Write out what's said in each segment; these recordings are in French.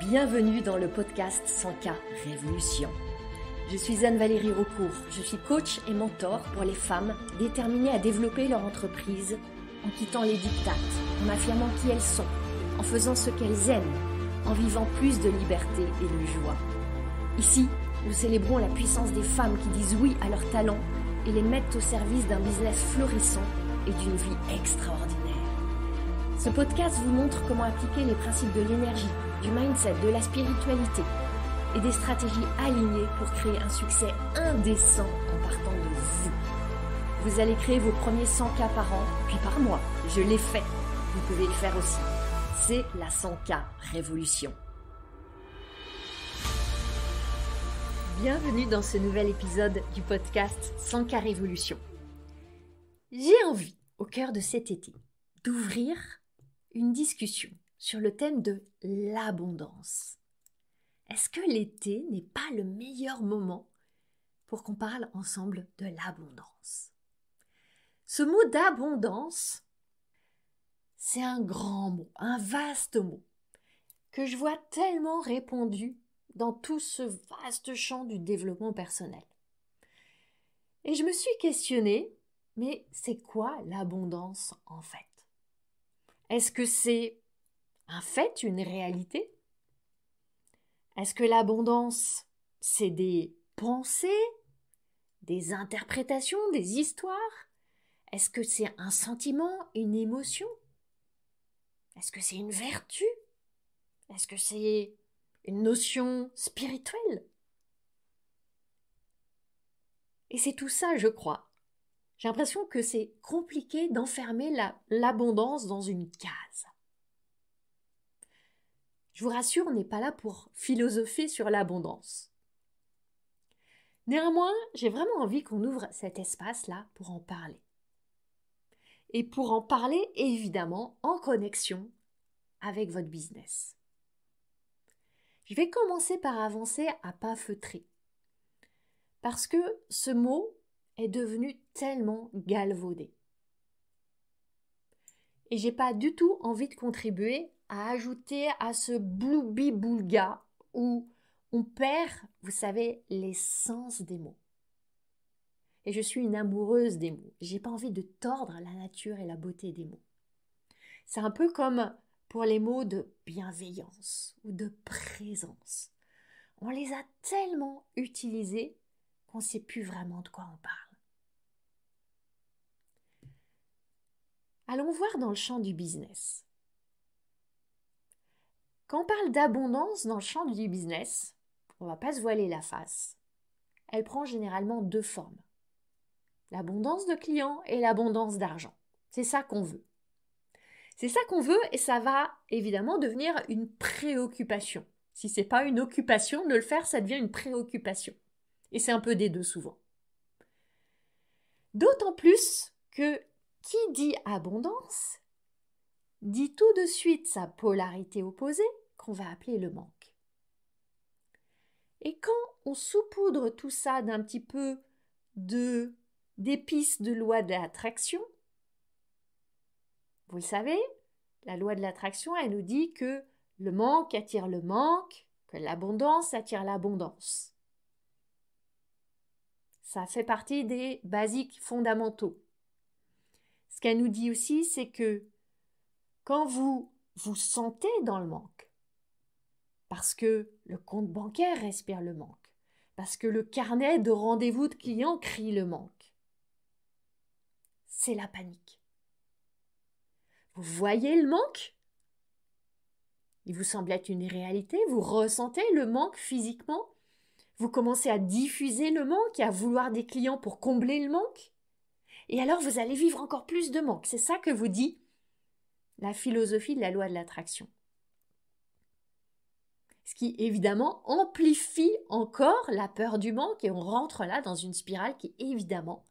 Bienvenue dans le podcast 100K Révolution. Je suis Anne-Valérie Raucourt, je suis coach et mentor pour les femmes déterminées à développer leur entreprise en quittant les diktats, en affirmant qui elles sont, en faisant ce qu'elles aiment, en vivant plus de liberté et de joie. Ici, nous célébrons la puissance des femmes qui disent oui à leurs talents et les mettent au service d'un business florissant et d'une vie extraordinaire. Ce podcast vous montre comment appliquer les principes de l'énergie, du mindset, de la spiritualité et des stratégies alignées pour créer un succès indécent en partant de vous. Vous allez créer vos premiers 100K par an, puis par mois. Je l'ai fait. Vous pouvez le faire aussi. C'est la 100K Révolution. Bienvenue dans ce nouvel épisode du podcast 100K Révolution. J'ai envie, au cœur de cet été, d'ouvrir une discussion sur le thème de l'abondance. Est-ce que l'été n'est pas le meilleur moment pour qu'on parle ensemble de l'abondance? Ce mot d'abondance, c'est un grand mot, un vaste mot, que je vois tellement répandu dans tout ce vaste champ du développement personnel. Et je me suis questionnée, mais c'est quoi l'abondance en fait? Est-ce que c'est un fait, une réalité? Est-ce que l'abondance, c'est des pensées, des interprétations, des histoires? Est-ce que c'est un sentiment, une émotion? Est-ce que c'est une vertu? Est-ce que c'est une notion spirituelle? Et c'est tout ça, je crois. J'ai l'impression que c'est compliqué d'enfermer l'abondance dans une case. Je vous rassure, on n'est pas là pour philosopher sur l'abondance. Néanmoins, j'ai vraiment envie qu'on ouvre cet espace-là pour en parler. Et pour en parler, évidemment, en connexion avec votre business. Je vais commencer par avancer à pas feutrer. Parce que ce mot est devenu tellement galvaudé. Et j'ai pas du tout envie de contribuer à ajouter à ce bloubi-boulga où on perd, vous savez, l'essence des mots. Et je suis une amoureuse des mots. J'ai pas envie de tordre la nature et la beauté des mots. C'est un peu comme pour les mots de bienveillance ou de présence. On les a tellement utilisés qu'on ne sait plus vraiment de quoi on parle. Allons voir dans le champ du business. Quand on parle d'abondance dans le champ du business, on ne va pas se voiler la face. Elle prend généralement deux formes. L'abondance de clients et l'abondance d'argent. C'est ça qu'on veut. C'est ça qu'on veut et ça va évidemment devenir une préoccupation. Si ce n'est pas une occupation, de le faire, ça devient une préoccupation. Et c'est un peu des deux souvent. D'autant plus que qui dit abondance dit tout de suite sa polarité opposée qu'on va appeler le manque. Et quand on saupoudre tout ça d'un petit peu d'épices de loi de l'attraction, vous le savez, la loi de l'attraction, elle nous dit que le manque attire le manque, que l'abondance attire l'abondance. Ça fait partie des basiques fondamentaux. Ce qu'elle nous dit aussi, c'est que quand vous vous sentez dans le manque, parce que le compte bancaire respire le manque, parce que le carnet de rendez-vous de clients crie le manque, c'est la panique. Vous voyez le manque? Il vous semble être une réalité? Vous ressentez le manque physiquement? Vous commencez à diffuser le manque et à vouloir des clients pour combler le manque? Et alors vous allez vivre encore plus de manque. C'est ça que vous dit la philosophie de la loi de l'attraction. Ce qui évidemment amplifie encore la peur du manque et on rentre là dans une spirale qui évidemment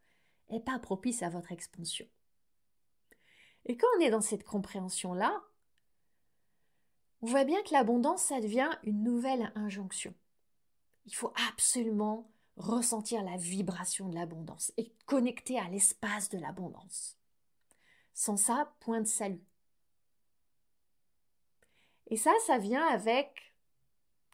n'est pas propice à votre expansion. Et quand on est dans cette compréhension-là, on voit bien que l'abondance, ça devient une nouvelle injonction. Il faut absolument ressentir la vibration de l'abondance et connecter à l'espace de l'abondance. Sans ça, point de salut. Et ça vient avec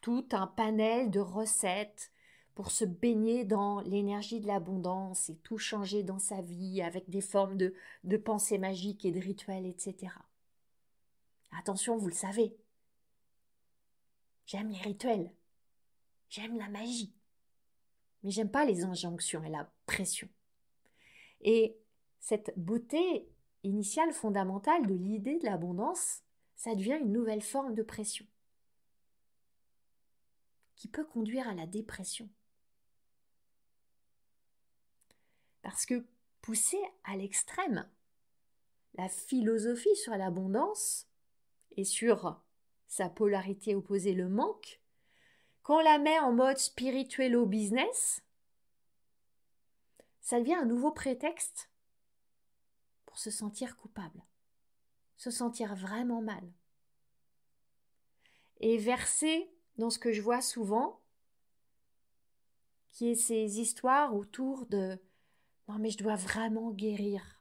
tout un panel de recettes pour se baigner dans l'énergie de l'abondance et tout changer dans sa vie avec des formes de pensées magiques et de rituels, etc. Attention, vous le savez, j'aime les rituels, j'aime la magie, mais j'aime pas les injonctions et la pression. Et cette beauté initiale fondamentale de l'idée de l'abondance, ça devient une nouvelle forme de pression qui peut conduire à la dépression. Parce que poussée à l'extrême, la philosophie sur l'abondance et sur sa polarité opposée, le manque, quand on la met en mode spirituello-business, ça devient un nouveau prétexte pour se sentir coupable, se sentir vraiment mal. Et verser dans ce que je vois souvent, qui est ces histoires autour de « non mais je dois vraiment guérir,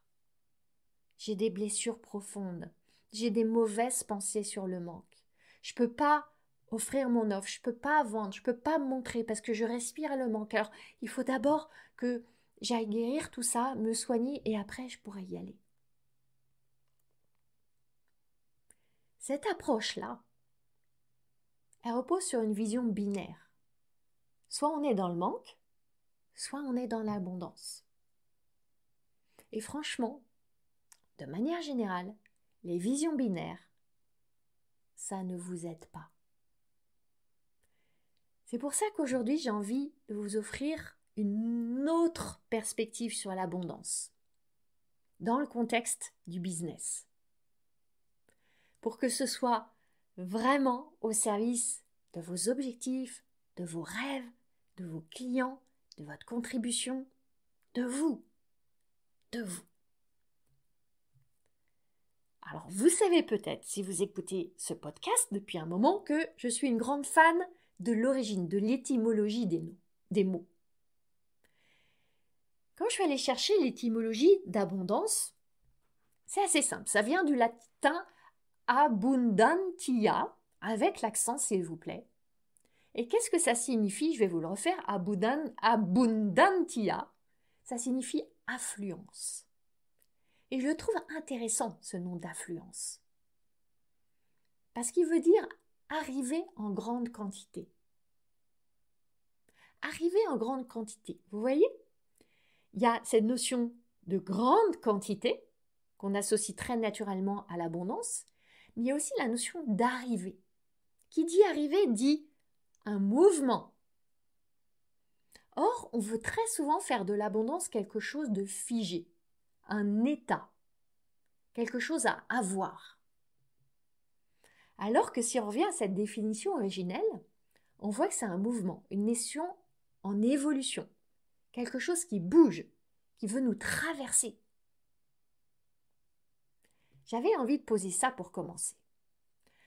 j'ai des blessures profondes, j'ai des mauvaises pensées sur le manque, je peux pas offrir mon offre, je peux pas vendre, je peux pas me montrer parce que je respire le manque. Alors il faut d'abord que j'aille guérir tout ça, me soigner et après je pourrai y aller. » Cette approche-là, elle repose sur une vision binaire. Soit on est dans le manque, soit on est dans l'abondance. Et franchement, de manière générale, les visions binaires, ça ne vous aide pas. C'est pour ça qu'aujourd'hui, j'ai envie de vous offrir une autre perspective sur l'abondance, dans le contexte du business. Pour que ce soit vraiment au service de vos objectifs, de vos rêves, de vos clients, de votre contribution, de vous. Alors, vous savez peut-être, si vous écoutez ce podcast depuis un moment, que je suis une grande fan de l'origine, de l'étymologie des mots. Quand je suis allée chercher l'étymologie d'abondance, c'est assez simple. Ça vient du latin abundantia, avec l'accent s'il vous plaît. Et qu'est-ce que ça signifie? Je vais vous le refaire. Abundantia, ça signifie affluence. Et je le trouve intéressant, ce nom d'affluence. Parce qu'il veut dire arriver en grande quantité. Arriver en grande quantité. Vous voyez? Il y a cette notion de grande quantité qu'on associe très naturellement à l'abondance, mais il y a aussi la notion d'arriver. Qui dit arriver dit un mouvement. Or, on veut très souvent faire de l'abondance quelque chose de figé, un état, quelque chose à avoir. Alors que si on revient à cette définition originelle, on voit que c'est un mouvement, une notion en évolution, quelque chose qui bouge, qui veut nous traverser. J'avais envie de poser ça pour commencer.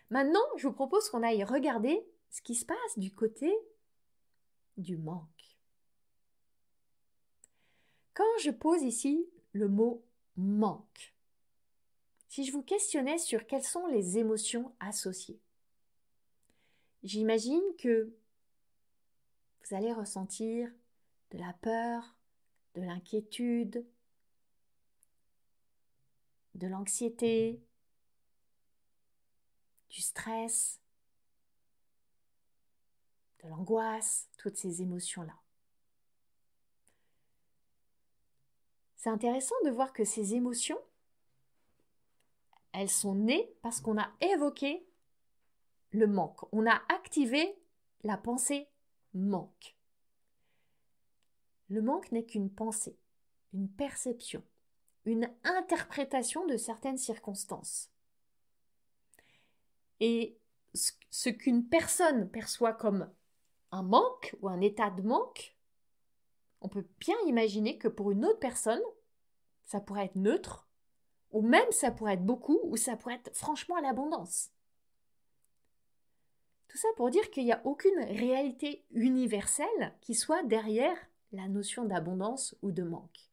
Maintenant, je vous propose qu'on aille regarder ce qui se passe du côté du manque. Quand je pose ici le mot manque, si je vous questionnais sur quelles sont les émotions associées, j'imagine que vous allez ressentir de la peur, de l'inquiétude, de l'anxiété, du stress, de l'angoisse, toutes ces émotions-là. C'est intéressant de voir que ces émotions, elles sont nées parce qu'on a évoqué le manque. On a activé la pensée manque. Le manque n'est qu'une pensée, une perception, une interprétation de certaines circonstances. Et ce qu'une personne perçoit comme un manque ou un état de manque, on peut bien imaginer que pour une autre personne, ça pourrait être neutre, ou même ça pourrait être beaucoup, ou ça pourrait être franchement à l'abondance. Tout ça pour dire qu'il n'y a aucune réalité universelle qui soit derrière la notion d'abondance ou de manque.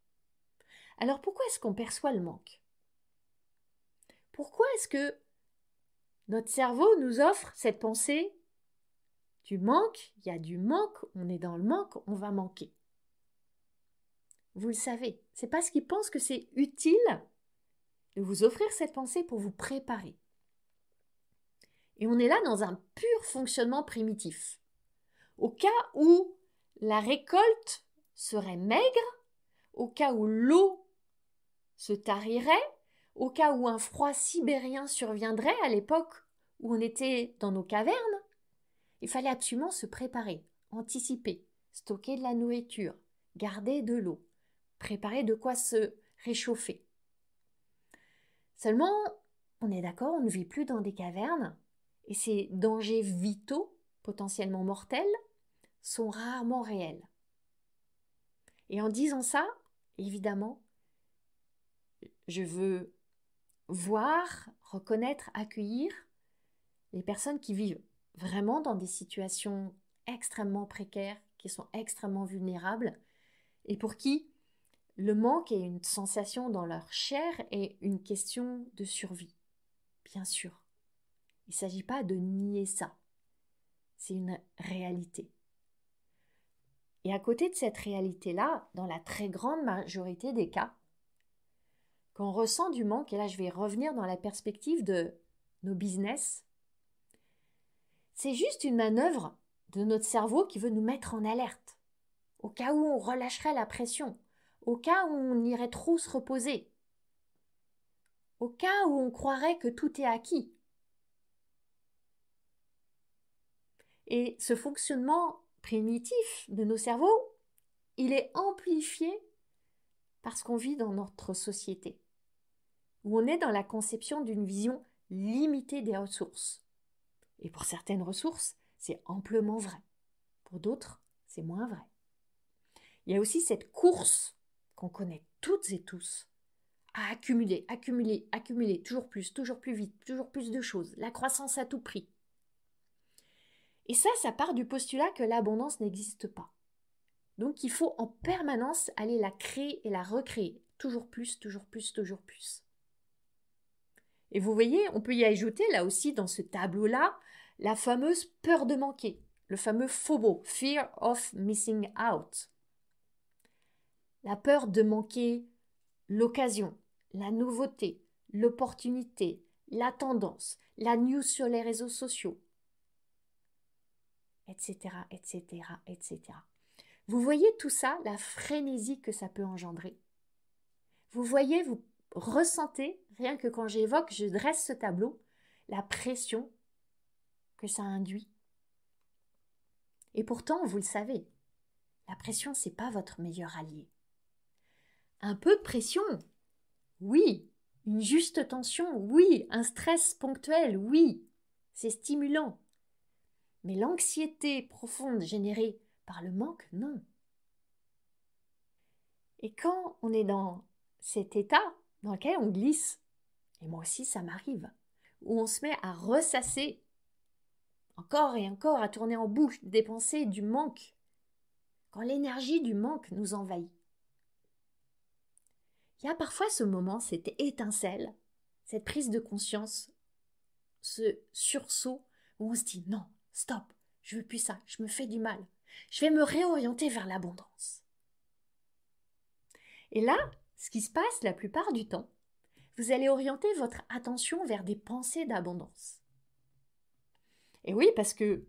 Alors pourquoi est-ce qu'on perçoit le manque? Pourquoi est-ce que notre cerveau nous offre cette pensée du manque, il y a du manque, on est dans le manque, on va manquer. Vous le savez, c'est parce qu'ils pensent que c'est utile de vous offrir cette pensée pour vous préparer. Et on est là dans un pur fonctionnement primitif. Au cas où la récolte serait maigre, au cas où l'eau se tarirait, au cas où un froid sibérien surviendrait à l'époque où on était dans nos cavernes, il fallait absolument se préparer, anticiper, stocker de la nourriture, garder de l'eau, préparer de quoi se réchauffer. Seulement, on est d'accord, on ne vit plus dans des cavernes et ces dangers vitaux, potentiellement mortels, sont rarement réels. Et en disant ça, évidemment, je veux voir, reconnaître, accueillir les personnes qui vivent vraiment dans des situations extrêmement précaires, qui sont extrêmement vulnérables, et pour qui le manque est une sensation dans leur chair et une question de survie. Bien sûr, il ne s'agit pas de nier ça, c'est une réalité. Et à côté de cette réalité-là, dans la très grande majorité des cas, quand on ressent du manque, et là je vais revenir dans la perspective de nos business, c'est juste une manœuvre de notre cerveau qui veut nous mettre en alerte, au cas où on relâcherait la pression, au cas où on irait trop se reposer, au cas où on croirait que tout est acquis. Et ce fonctionnement primitif de nos cerveaux, il est amplifié parce qu'on vit dans notre société, où on est dans la conception d'une vision limitée des ressources. Et pour certaines ressources, c'est amplement vrai. Pour d'autres, c'est moins vrai. Il y a aussi cette course qu'on connaît toutes et tous à accumuler, accumuler, accumuler, toujours plus vite, toujours plus de choses, la croissance à tout prix. Et ça part du postulat que l'abondance n'existe pas. Donc il faut en permanence aller la créer et la recréer, toujours plus, toujours plus, toujours plus. Et vous voyez, on peut y ajouter là aussi dans ce tableau-là la fameuse peur de manquer, le fameux FOMO, Fear of Missing Out. La peur de manquer l'occasion, la nouveauté, l'opportunité, la tendance, la news sur les réseaux sociaux, etc., etc., etc. Vous voyez tout ça, la frénésie que ça peut engendrer. Vous voyez, vous ressentez, rien que quand j'évoque, je dresse ce tableau, la pression que ça induit. Et pourtant, vous le savez, la pression, c'est pas votre meilleur allié. Un peu de pression, oui. Une juste tension, oui. Un stress ponctuel, oui. C'est stimulant. Mais l'anxiété profonde générée par le manque, non. Et quand on est dans cet état dans lequel on glisse, et moi aussi ça m'arrive, où on se met à ressasser encore et encore, à tourner en boucle des pensées du manque, quand l'énergie du manque nous envahit. Il y a parfois ce moment, cette étincelle, cette prise de conscience, ce sursaut où on se dit non, stop, je veux plus ça, je me fais du mal, je vais me réorienter vers l'abondance. Et là, ce qui se passe la plupart du temps, vous allez orienter votre attention vers des pensées d'abondance. Et oui, parce que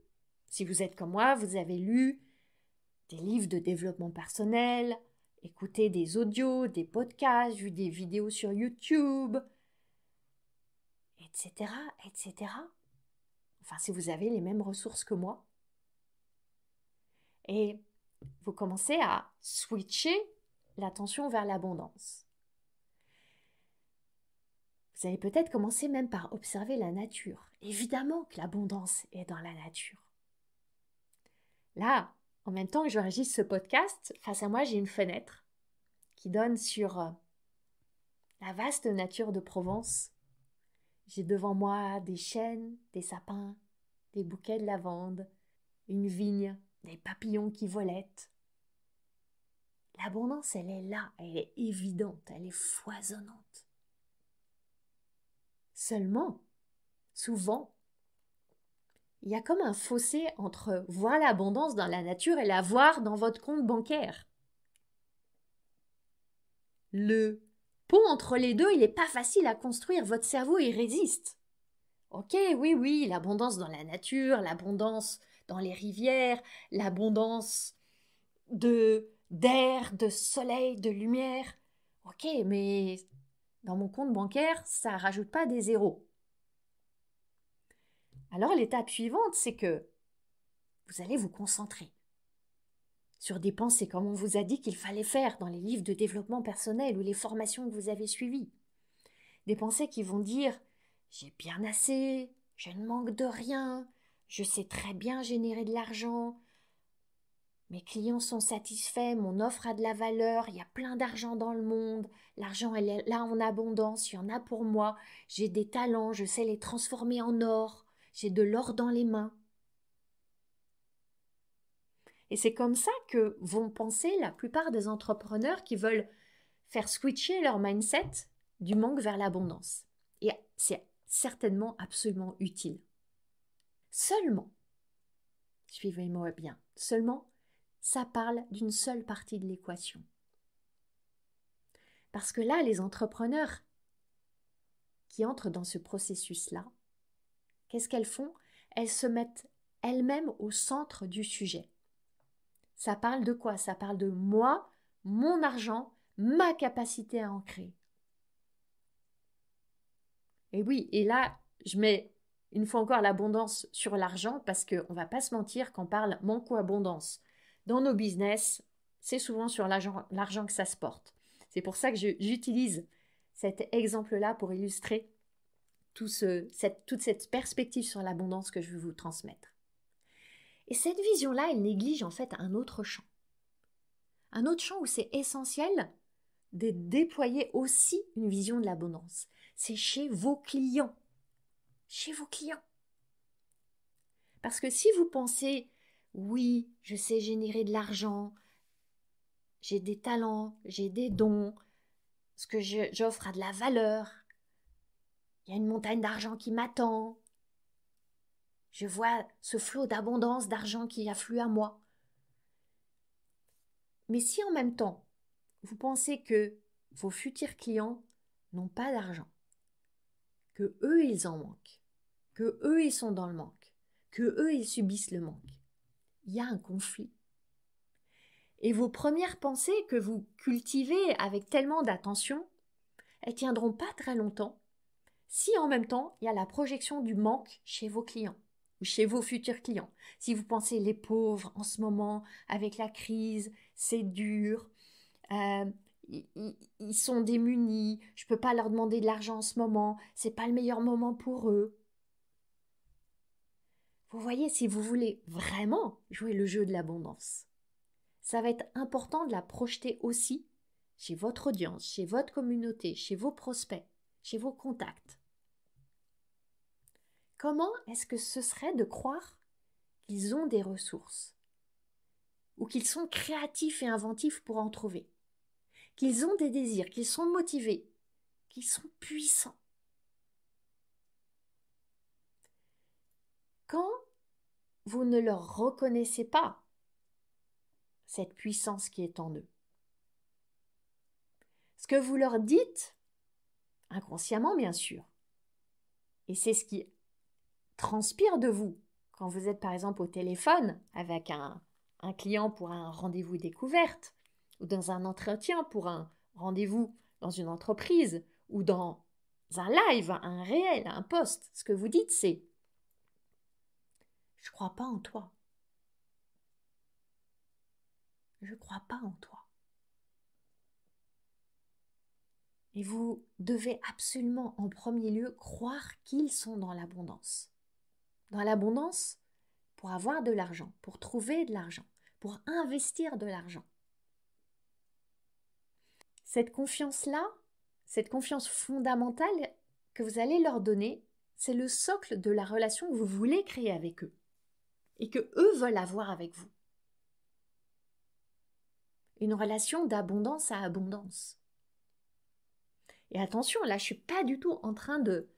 si vous êtes comme moi, vous avez lu des livres de développement personnel, écouté des audios, des podcasts, vu des vidéos sur YouTube, etc., etc. Enfin, si vous avez les mêmes ressources que moi. Et vous commencez à switcher l'attention vers l'abondance. Vous allez peut-être commencer même par observer la nature. Évidemment que l'abondance est dans la nature. Là, en même temps que j'enregistre ce podcast, face à moi, j'ai une fenêtre qui donne sur la vaste nature de Provence. J'ai devant moi des chênes, des sapins, des bouquets de lavande, une vigne, des papillons qui volettent. L'abondance, elle est là, elle est évidente, elle est foisonnante. Seulement, souvent, Il y a comme un fossé entre voir l'abondance dans la nature et la voir dans votre compte bancaire. Le pont entre les deux, il n'est pas facile à construire, votre cerveau y résiste. Ok, oui, l'abondance dans la nature, l'abondance dans les rivières, l'abondance d'air, de soleil, de lumière. Ok, mais dans mon compte bancaire, ça ne rajoute pas des zéros. Alors l'étape suivante, c'est que vous allez vous concentrer sur des pensées comme on vous a dit qu'il fallait faire dans les livres de développement personnel ou les formations que vous avez suivies. Des pensées qui vont dire « j'ai bien assez, je ne manque de rien, je sais très bien générer de l'argent, mes clients sont satisfaits, mon offre a de la valeur, il y a plein d'argent dans le monde, l'argent elle est là en abondance, il y en a pour moi, j'ai des talents, je sais les transformer en or, j'ai de l'or dans les mains. » Et c'est comme ça que vont penser la plupart des entrepreneurs qui veulent faire switcher leur mindset du manque vers l'abondance. Et c'est certainement absolument utile. Seulement, suivez-moi bien, seulement, ça parle d'une seule partie de l'équation. Parce que là, les entrepreneurs qui entrent dans ce processus-là, qu'est-ce qu'elles font? Elles se mettent elles-mêmes au centre du sujet. Ça parle de quoi? Ça parle de moi, mon argent, ma capacité à en créer. Et oui, et là, je mets une fois encore l'abondance sur l'argent parce qu'on ne va pas se mentir qu'on parle manque ou abondance. Dans nos business, c'est souvent sur l'argent que ça se porte. C'est pour ça que j'utilise cet exemple-là pour illustrer toute cette perspective sur l'abondance que je veux vous transmettre. Et cette vision-là, elle néglige en fait un autre champ. Un autre champ où c'est essentiel de déployer aussi une vision de l'abondance. C'est chez vos clients. Chez vos clients. Parce que si vous pensez, oui, je sais générer de l'argent, j'ai des talents, j'ai des dons, ce que j'offre a de la valeur, il y a une montagne d'argent qui m'attend, je vois ce flot d'abondance d'argent qui afflue à moi. Mais si en même temps, vous pensez que vos futurs clients n'ont pas d'argent, que eux ils en manquent, que eux ils sont dans le manque, que eux ils subissent le manque, il y a un conflit. Et vos premières pensées que vous cultivez avec tellement d'attention, elles tiendront pas très longtemps si en même temps il y a la projection du manque chez vos clients ou chez vos futurs clients. Si vous pensez les pauvres en ce moment avec la crise, c'est dur, ils sont démunis, je ne peux pas leur demander de l'argent en ce moment, c'est pas le meilleur moment pour eux. Vous voyez, si vous voulez vraiment jouer le jeu de l'abondance, ça va être important de la projeter aussi chez votre audience, chez votre communauté, chez vos prospects, chez vos contacts. Comment est-ce que ce serait de croire qu'ils ont des ressources ou qu'ils sont créatifs et inventifs pour en trouver, qu'ils ont des désirs, qu'ils sont motivés, qu'ils sont puissants? Quand vous ne leur reconnaissez pas cette puissance qui est en eux, ce que vous leur dites, inconsciemment bien sûr, et c'est ce qui transpire de vous quand vous êtes par exemple au téléphone avec un client pour un rendez-vous découverte, ou dans un entretien pour un rendez-vous dans une entreprise, ou dans un live, un réel, un post, ce que vous dites c'est « Je crois pas en toi. Je crois pas en toi. » Et vous devez absolument en premier lieu croire qu'ils sont dans l'abondance. Dans l'abondance pour avoir de l'argent, pour trouver de l'argent, pour investir de l'argent. Cette confiance-là, cette confiance fondamentale que vous allez leur donner, c'est le socle de la relation que vous voulez créer avec eux et que eux veulent avoir avec vous. Une relation d'abondance à abondance. Et attention, là, je ne suis pas du tout en train de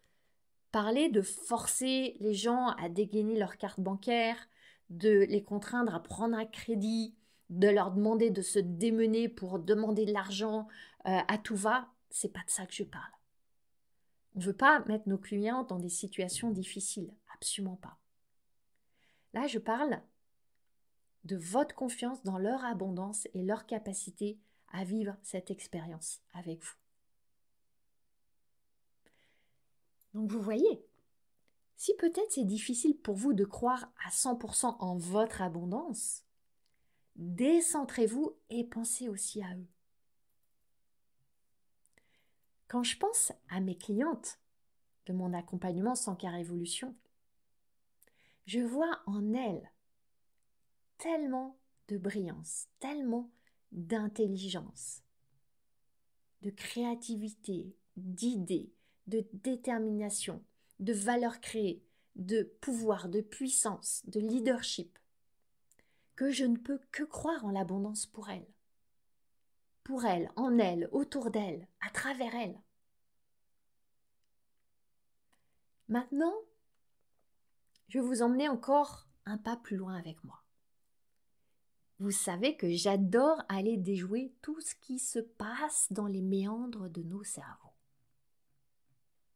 parler de forcer les gens à dégainer leur carte bancaire, de les contraindre à prendre un crédit, de leur demander de se démener pour demander de l'argent à tout va, c'est pas de ça que je parle. On ne veut pas mettre nos clients dans des situations difficiles, absolument pas. Là, je parle de votre confiance dans leur abondance et leur capacité à vivre cette expérience avec vous. Donc vous voyez, si peut-être c'est difficile pour vous de croire à 100% en votre abondance, décentrez-vous et pensez aussi à eux. Quand je pense à mes clientes de mon accompagnement 100K Révolution, je vois en elles tellement de brillance, tellement d'intelligence, de créativité, d'idées, de détermination, de valeur créée, de pouvoir, de puissance, de leadership, que je ne peux que croire en l'abondance pour elles. Pour elles, en elles, autour d'elles, à travers elles. Maintenant, je vais vous emmener encore un pas plus loin avec moi. Vous savez que j'adore aller déjouer tout ce qui se passe dans les méandres de nos cerveaux.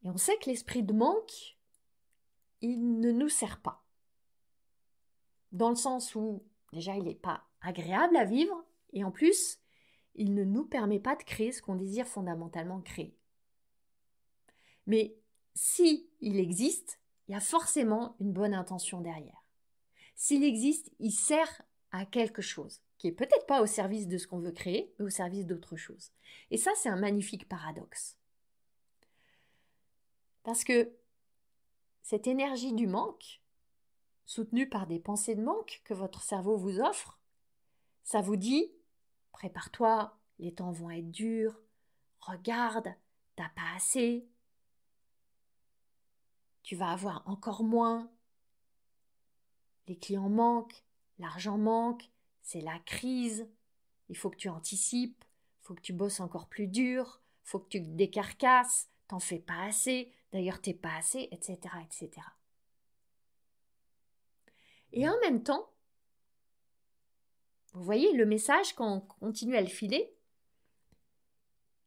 Et on sait que l'esprit de manque, il ne nous sert pas. Dans le sens où, déjà, il n'est pas agréable à vivre, et en plus, il ne nous permet pas de créer ce qu'on désire fondamentalement créer. Mais si il existe, il y a forcément une bonne intention derrière. S'il existe, il sert à quelque chose, qui est peut-être pas au service de ce qu'on veut créer, mais au service d'autre chose. Et ça, c'est un magnifique paradoxe. Parce que cette énergie du manque, soutenue par des pensées de manque que votre cerveau vous offre, ça vous dit « prépare-toi, les temps vont être durs, regarde, t'as pas assez, tu vas avoir encore moins, les clients manquent, l'argent manque, c'est la crise, il faut que tu anticipes, il faut que tu bosses encore plus dur, il faut que tu te décarcasses, t'en fais pas assez, d'ailleurs t'es pas assez, etc., etc. » Et en même temps, vous voyez le message quand on continue à le filer,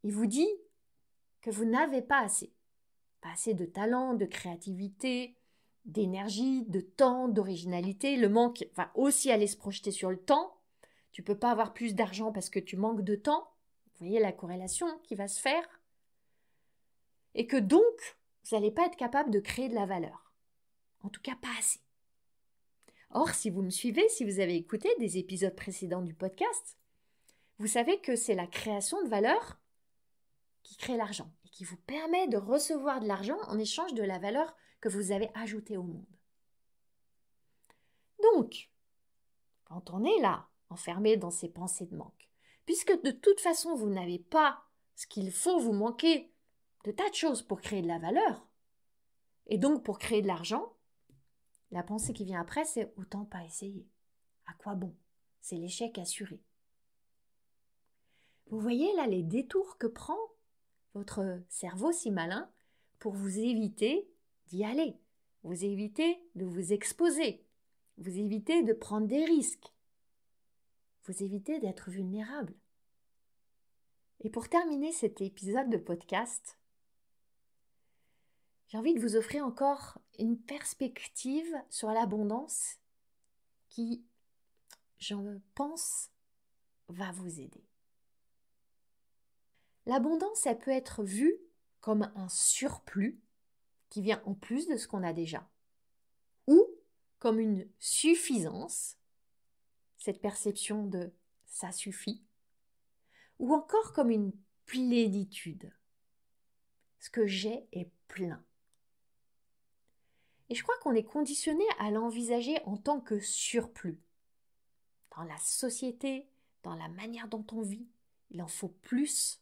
il vous dit que vous n'avez pas assez. Pas assez de talent, de créativité, d'énergie, de temps, d'originalité. Le manque va aussi aller se projeter sur le temps. Tu ne peux pas avoir plus d'argent parce que tu manques de temps. Vous voyez la corrélation qui va se faire. Et que donc, vous n'allez pas être capable de créer de la valeur. En tout cas, pas assez. Or, si vous me suivez, si vous avez écouté des épisodes précédents du podcast, vous savez que c'est la création de valeur qui crée l'argent et qui vous permet de recevoir de l'argent en échange de la valeur que vous avez ajoutée au monde. Donc, quand on est là, enfermé dans ces pensées de manque, puisque de toute façon vous n'avez pas ce qu'il faut, vous manquez de tas de choses pour créer de la valeur, et donc pour créer de l'argent, la pensée qui vient après, c'est autant pas essayer. À quoi bon? C'est l'échec assuré. Vous voyez là les détours que prend votre cerveau si malin pour vous éviter d'y aller, vous éviter de vous exposer, vous éviter de prendre des risques, vous éviter d'être vulnérable. Et pour terminer cet épisode de podcast, j'ai envie de vous offrir encore une perspective sur l'abondance qui, je pense, va vous aider. L'abondance, elle peut être vue comme un surplus qui vient en plus de ce qu'on a déjà, ou comme une suffisance, cette perception de « ça suffit », ou encore comme une plénitude. Ce que j'ai est plein. Et je crois qu'on est conditionné à l'envisager en tant que surplus. Dans la société, dans la manière dont on vit, il en faut plus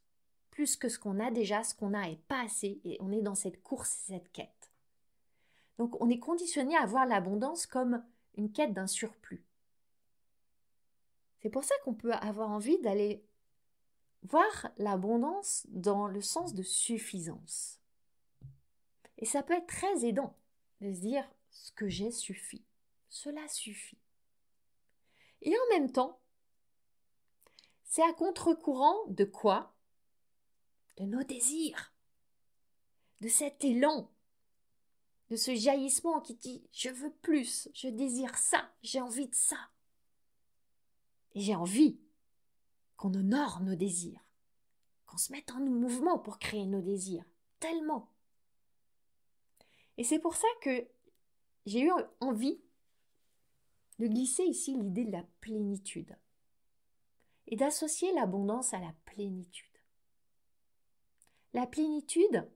que ce qu'on a déjà, ce qu'on a est pas assez, et on est dans cette course, cette quête. Donc on est conditionné à voir l'abondance comme une quête d'un surplus. C'est pour ça qu'on peut avoir envie d'aller voir l'abondance dans le sens de suffisance. Et ça peut être très aidant de se dire « ce que j'ai suffit, cela suffit ». Et en même temps, c'est à contre-courant de quoi? De nos désirs, de cet élan, de ce jaillissement qui dit « je veux plus, je désire ça, j'ai envie de ça ». Et j'ai envie qu'on honore nos désirs, qu'on se mette en mouvement pour créer nos désirs, tellement. Et c'est pour ça que j'ai eu envie de glisser ici l'idée de la plénitude et d'associer l'abondance à la plénitude. La plénitude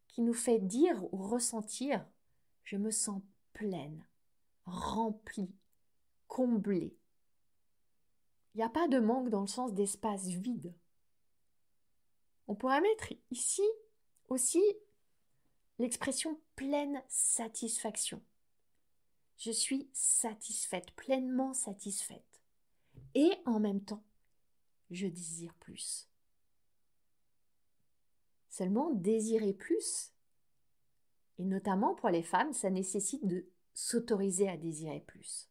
qui nous fait dire ou ressentir « je me sens pleine, remplie, comblée ». Il n'y a pas de manque dans le sens d'espace vide. On pourrait mettre ici aussi l'expression pleine satisfaction. Je suis satisfaite, pleinement satisfaite. Et en même temps, je désire plus. Seulement, désirer plus, et notamment pour les femmes, ça nécessite de s'autoriser à désirer plus.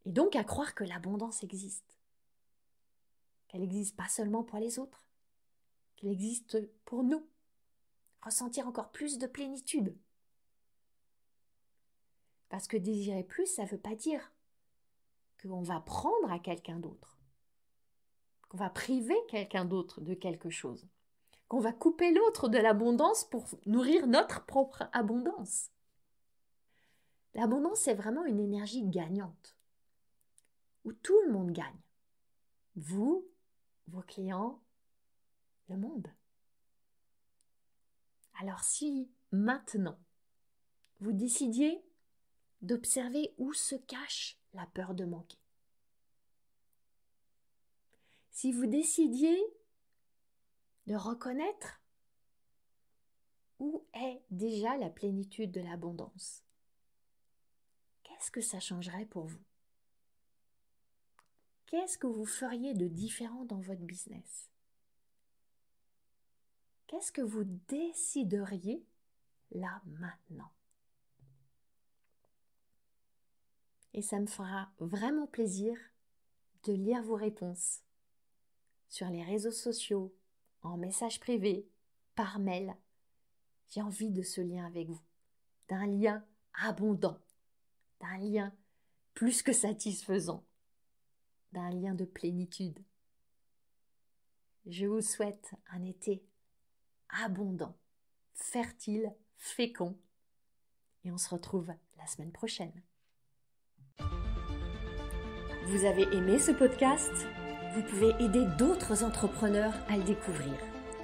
Et donc à croire que l'abondance existe. Qu'elle n'existe pas seulement pour les autres, qu'elle existe pour nous. Ressentir encore plus de plénitude. Parce que désirer plus, ça ne veut pas dire qu'on va prendre à quelqu'un d'autre, qu'on va priver quelqu'un d'autre de quelque chose, qu'on va couper l'autre de l'abondance pour nourrir notre propre abondance. L'abondance, c'est vraiment une énergie gagnante, où tout le monde gagne. Vous, vos clients, le monde. Alors si maintenant, vous décidiez d'observer où se cache la peur de manquer, si vous décidiez de reconnaître où est déjà la plénitude de l'abondance, qu'est-ce que ça changerait pour vous? Qu'est-ce que vous feriez de différent dans votre business? Qu'est-ce que vous décideriez là maintenant? Et ça me fera vraiment plaisir de lire vos réponses sur les réseaux sociaux, en message privé, par mail. J'ai envie de ce lien avec vous, d'un lien abondant, d'un lien plus que satisfaisant, d'un lien de plénitude. Je vous souhaite un été abondant, fertile, fécond, et on se retrouve la semaine prochaine. Vous avez aimé ce podcast? Vous pouvez aider d'autres entrepreneurs à le découvrir.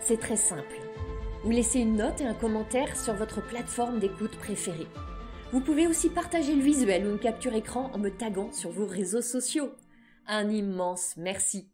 C'est très simple. Vous laissez une note et un commentaire sur votre plateforme d'écoute préférée. Vous pouvez aussi partager le visuel ou une capture écran en me taguant sur vos réseaux sociaux. Un immense merci.